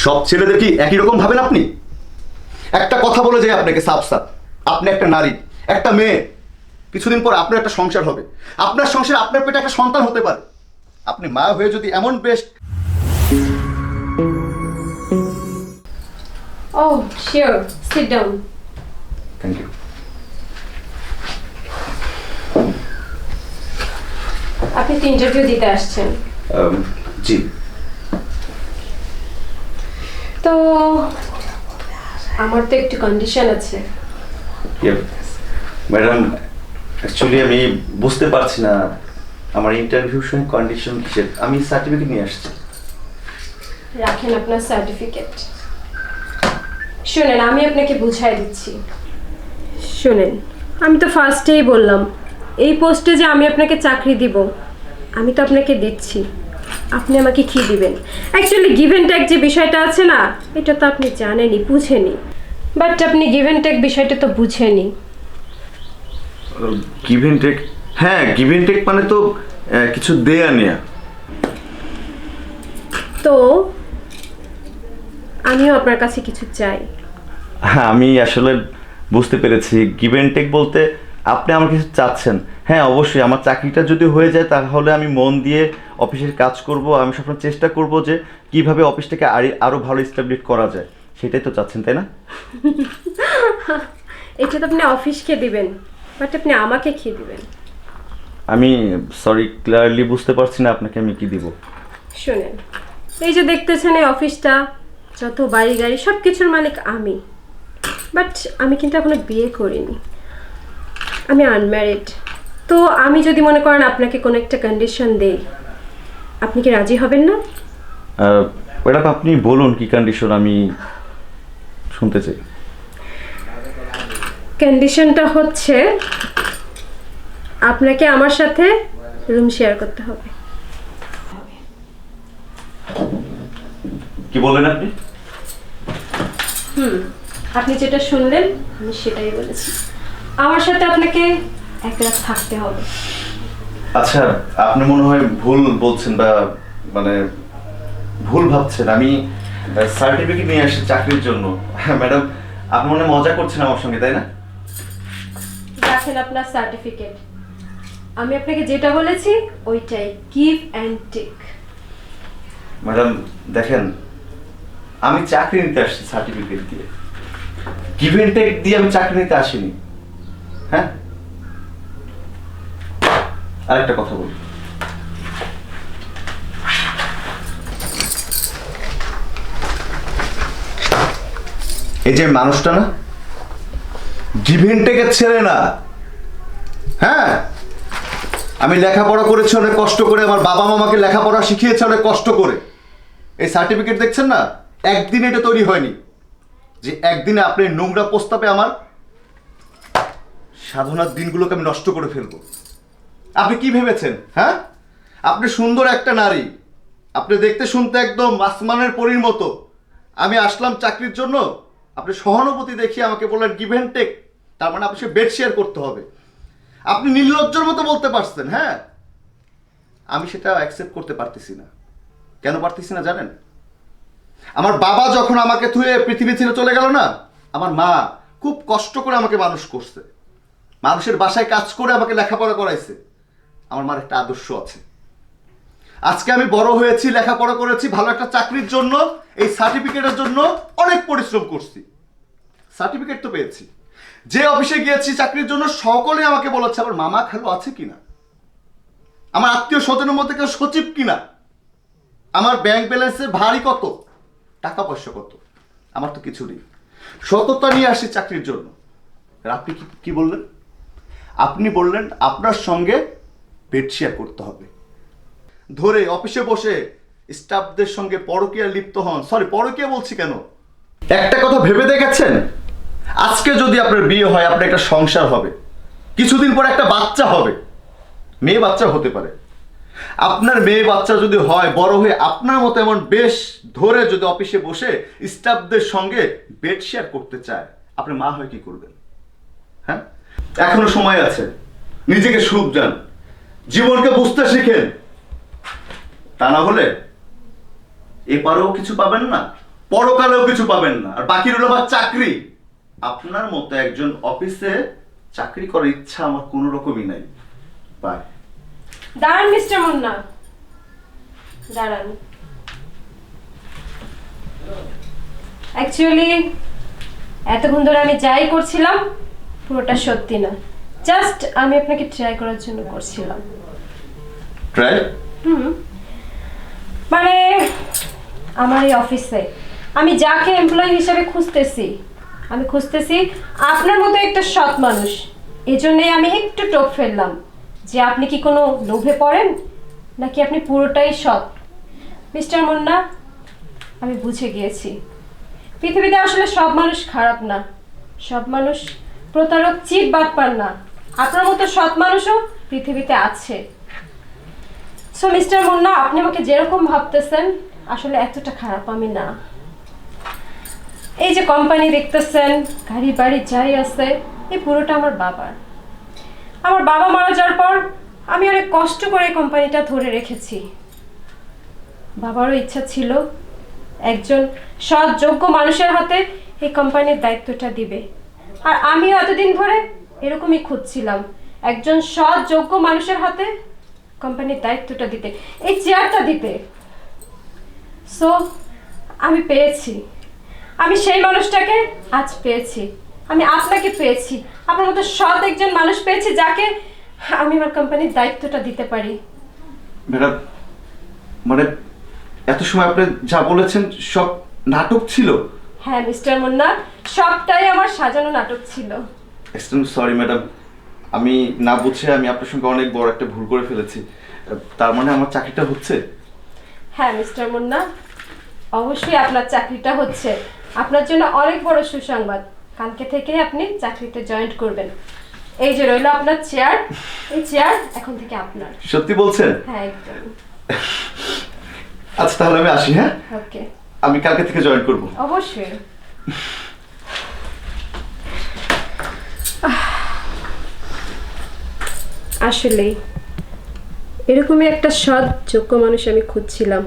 সব ছেলেদের কি একই রকম ভাবেন আপনি? একটা কথা বলে যাই আপনাকে সাফ সাফ, আপনি একটা নারী, একটা মেয়ে, কিছুদিন পর আপনার একটা সংসার হবে, আপনার সংসারে আপনার পেটে একটা সন্তান হতে পারে। আপনি মা হয়ে যদি এমন best. Oh, sure. Sit down. Thank you. আপনি তো ইন্টারভিউ দিতে আসছেন। জি। তো আমার তো একটু কন্ডিশন আছে। ম্যাডাম, অ্যাকচুয়ালি আমি বুঝতে পারছি না আমার ইন্টারভিউর সঙ্গে কন্ডিশন কিসের। আমি সার্টিফিকেট নিয়ে আসছি। রাখেন আপনার সার্টিফিকেট। শুনেন, আমি আপনাকে বুঝাই দিচ্ছি। শুনেন, আমি তো ফার্স্টেই বললাম এই পোস্টে যে আমি আপনাকে চাকরি দিব, আমি তো আপনাকে দিচ্ছি, আপনি আমাকে কি দিবেন? অ্যাকচুয়ালি গিভ অ্যান্ড টেক যে বিষয়টা আছে না, এটা তো আপনি জানেনই, বুঝেনি। বাট আপনি গিভ অ্যান্ড টেক বিষয়টা তো বুঝেনি। Give and take? হ্যাঁ, গিভ অ্যান্ড টেক মানে তো কিছু দেয়া নেয়া। তো আমিও আপনার কাছে কিছু চাই। হ্যাঁ, আমি আসলে বুঝতে পেরেছি। গিভ অ্যান্ড টেক বলতে আপনি আমার কিছু চাচ্ছেন। হ্যাঁ, অবশ্যই আমার চাকরিটা যদি হয়ে যায় তাহলে আমি মন দিয়ে অফিসের কাজ করব। আমি সবসময় চেষ্টা করব যে কিভাবে অফিসটাকে আরও ভালো এস্টাবলিশ করা যায়, সেটাই তো চাচ্ছেন, তাই না? এটা তো আপনি অফিসকে দিবেন, বাট আপনি আমাকে কি দিবেন? আমি সরি, ক্লিয়ারলি বুঝতে পারছি না আপনাকে আমি কি দিব। শুনেন, এই যে দেখতেছেন এই অফিসটা, যত বাড়ি গাড়ি সব কিছুর মালিক আমি। বাট আমি কিন্তু এখনো বিয়ে করিনি, আমি আনম্যারিড। তো আমি যদি মনে করেন আপনাকে কোনো একটা কন্ডিশন দেই, আপনি কি রাজি হবেন না? ম্যাডাম, আপনি বলুন কি কন্ডিশন, আমি শুনতে চাই। কন্ডিশনটা হচ্ছে আপনাকে আমার সাথে রুম শেয়ার করতে হবে। কি বললেন আপনি? আপনি যেটা শুনলেন আমি সেটাই বলেছি, আমার সাথে আপনাকে এক রাত থাকতে হবে। আচ্ছা, আপনি মনে হয় ভুল বলছেন বা মানে ভুল ভাবছেন। আমি সার্টিফিকেট নিয়ে আসছি চাকরির জন্য। ম্যাডাম, আপনি মনে হয় মজা করছেন আমার সঙ্গে, তাই না? রাখেন আপনার সার্টিফিকেট, আমি আপনাকে যেটা বলেছি ওইটাই, গিভ অ্যান্ড টেক। ম্যাডাম দেখেন, আমি চাকরি নিতে আসছি সার্টিফিকেট দিয়ে, গিভ অ্যান্ড টেক দিয়ে আমি চাকরি নিতে আসিনি। হ্যাঁ, আরেকটা কথা বলি, এই যে মানুষটা না, গিভ অ্যান্ড টেকের ছেলে না। হ্যাঁ, আমি লেখাপড়া করেছি অনেক কষ্ট করে, আমার বাবা মামাকে লেখাপড়া শিখিয়েছে অনেক কষ্ট করে। এই সার্টিফিকেট দেখছেন না, একদিন এটা তৈরি হয়নি যে একদিনে আপনি নোংরা প্রস্তাবে আমার সাধনার দিনগুলোকে আমি নষ্ট করে ফেলবো। আপনি কি ভেবেছেন? হ্যাঁ, আপনি সুন্দর একটা নারী, আপনি দেখতে শুনতে একদম আসমানের পরীর মতো। আমি আসলাম চাকরির জন্য, আপনি সহানুভূতি দেখিয়ে আমাকে বললেন গিভ অ্যান্ড টেক, তার মানে আপনাকে বেড শেয়ার করতে হবে। আপনি নির্লজ্জের মতো বলতে পারছেন। হ্যাঁ, আমি সেটা অ্যাকসেপ্ট করতে পারতেছি না। কেন পারতেছি না জানেন? আমার বাবা যখন আমাকে থুয়ে পৃথিবী ছেড়ে চলে গেল না, আমার মা খুব কষ্ট করে আমাকে মানুষ করছে, মানুষের বাসায় কাজ করে আমাকে লেখাপড়া করাইছে। আমার মার একটা আদর্শ আছে। আজকে আমি বড় হয়েছি, লেখাপড়া করেছি, ভালো একটা চাকরির জন্য, এই সার্টিফিকেটের জন্য অনেক পরিশ্রম করছি, সার্টিফিকেট তো পেয়েছি। যে অফিসে গিয়েছি চাকরির জন্য সকলে আমাকে বলেছে আমার মামা খালু আছে কিনা, আমার আত্মীয় স্বজনের মধ্যে কেউ সচিব কিনা, আমার ব্যাংক ব্যালেন্সের ভারী কত, টাকা পয়সা কত, আমার তো কিছু নেই। সততা নিয়ে আসি চাকরির জন্য। আর আপনি কি বললেন? আপনি বললেন আপনার সঙ্গে বেড শেয়ার করতে হবে, ধরে অফিসে বসে স্টাফদের সঙ্গে পরকীয়া লিপ্ত হন। সরি, পরকীয়া বলছি কেন, একটা কথা ভেবে দেখেছেন? আজকে যদি আপনার বিয়ে হয়, আপনার একটা সংসার হবে, কিছুদিন পর একটা বাচ্চা হবে, মেয়ে বাচ্চা হতে পারে। আপনার মেয়ে বাচ্চা যদি হয়, বড় হয়ে আপনার মতো এমন বেশ ধরে যদি অফিসে বসে স্টাফদের সঙ্গে বেড শেয়ার করতে চায়, আপনি মা হয়ে কি করবেন? হ্যাঁ, এখনো সময় আছে, নিজেকে শুধরান, জীবনকে বুঝতে শিখেন। তা না হলে এপারেও কিছু পাবেন না, পরকালেও কিছু পাবেন না, আর বাকি রইল আমার চাকরি। আপনার মতো একজন অফিসে চাকরি করার ইচ্ছা আমার কোনো রকমই নাই। বাই। দাঁড়ান মিস্টার মুন্না, দাঁড়ান। অ্যাকচুয়ালি এতক্ষণ ধরে আমি যাই করছিলাম পুরোটা সত্যি না, জাস্ট আমি আপনাকে ট্রাই করার জন্য করছিলাম। ট্রাই? মানে আমার এই অফিসে আমি যাকে এমপ্লয়ি হিসেবে খুঁজতেছি, আমি খুঁজতেছি আপনার মতো একটা সৎ মানুষ। এই জন্যই আমি একটু টোপ ফেললাম যে আপনি কি কোনো লোভে পড়েন নাকি আপনি পুরোটাই সৎ। মিস্টার মুন্না, আমি বুঝে গিয়েছি পৃথিবীতে আসলে সব মানুষ খারাপ না, সব মানুষ প্রতারক চিট বাটপার না। আপনার মতো সৎ মানুষও পৃথিবীতে আছে। সো মিস্টার মুন্না, আপনি আমাকে যেরকম ভাবতেছেন আসলে এতটা খারাপ আমি না। এই যে কোম্পানি দেখতেছেন, গাড়ি বাড়ি যাই আছে, এই পুরোটা আমার বাবার। আমার বাবা মারা যাওয়ার পর আমি অনেক কষ্ট করে এই কোম্পানিটা ধরে রেখেছি। বাবারও ইচ্ছা ছিল একজন সৎ যোগ্য মানুষের হাতে এই কোম্পানির দায়িত্বটা দিবে, আর আমিও এতদিন ধরে এরকমই খুঁজছিলাম একজন সৎ যোগ্য মানুষের হাতে কোম্পানির দায়িত্বটা দিতে, এই চেয়ারটা দিতে। সো আমি পেয়েছি, আমি সেই মানুষটাকে আজ পেয়েছি, আমি আপনাকে পেয়েছি, আপনার মতো সৎ একজন মানুষ পেয়েছি যাকে আমি আমার কোম্পানির দায়িত্বটা দিতে পারি। ম্যাডাম, মানে এত সময় আপনি যা বলেছেন সব নাটক ছিল? হ্যাঁ মিস্টার মুন্না, সবটাই আমার সাজানো নাটক ছিল। এক্সট্রিমলি সরি ম্যাডাম, আমি না বুঝে আমি আপনার সঙ্গে অনেক বড় একটা ভুল করে ফেলেছি। তার মানে আমার চাকরিটা হচ্ছে? হ্যাঁ মিস্টার মুন্না, অবশ্যই আপনার চাকরিটা হচ্ছে। আপনার জন্য অনেক বড় সুসংবাদ, কালকে থেকে আপনি চাকরিতে জয়েন করবেন। এই যে রইল আপনার চেয়ার, এই চেয়ার এখন থেকে আপনার। সত্যি বলছেন? হ্যাঁ একদম। আচ্ছা তাহলে আমি আসি। হ্যাঁ, ওকে, আমি কালকে থেকে জয়েন করব। অবশ্যই। আসলেই এরকমই একটা সৎ যোগ্য মানুষ আমি খুঁজছিলাম।